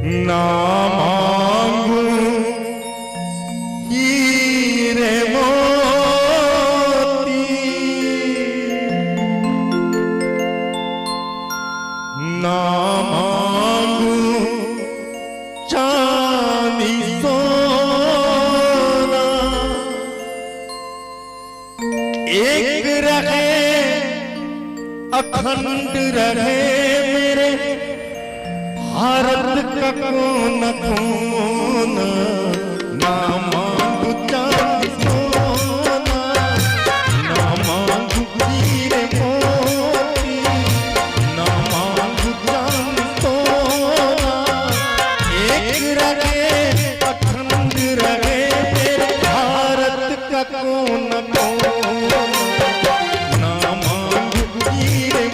ना मांगू हीरे मोती, ना मांगू चांदी सोना, एक रहे अखंड रहे मेरे भारत का कोना कोना। ना मांगू चांदी सोना, ना मांगू हीरे मोती, ना मांगू चांदी सोना, एक रहे अखंड रहे मेरे भारत का कोना कोना। ना मांगू हीरे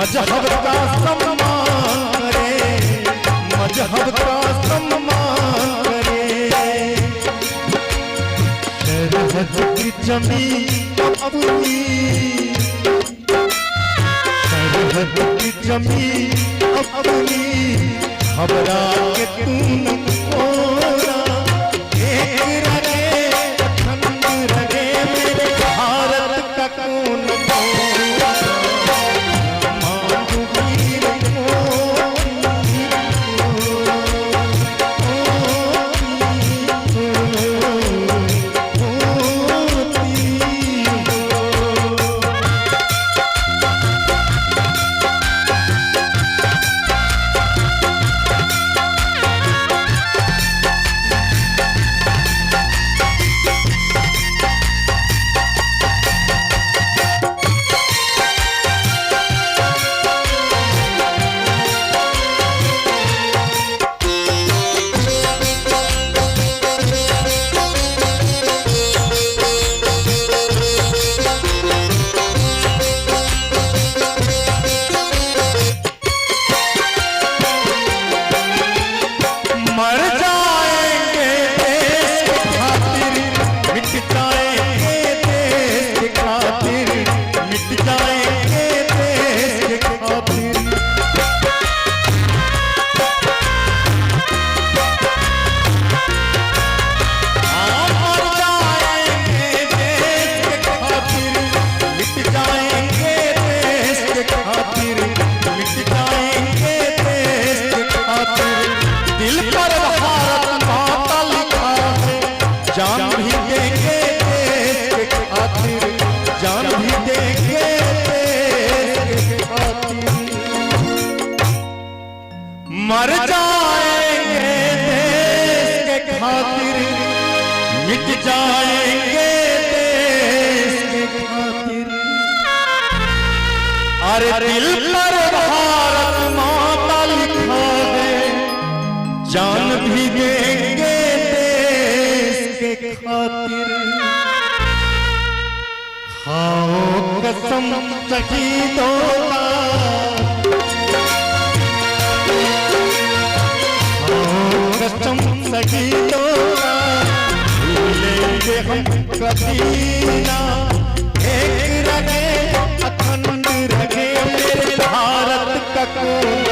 मजहब का सम्मान करे, मजहब का सम्मान करे। सरहद की जमीन अपनी, सरहद की जमीन अपनी, घबरा के तू न खोना। एक रहे अखंड रहे मेरे भारत का कोना कोना। मर जाएंगे देश के खातिर, मिट जाएंगे देश के खातिर। अरे दिल पर भारत माता लिखा है, जान भी देंगे देश के खातिर। खाओ कसम शहीदों का, कसम शहीदों का, भूलेंगे हम कभी ना। एक रगे अखंड रगे मेरे भारत का कोई।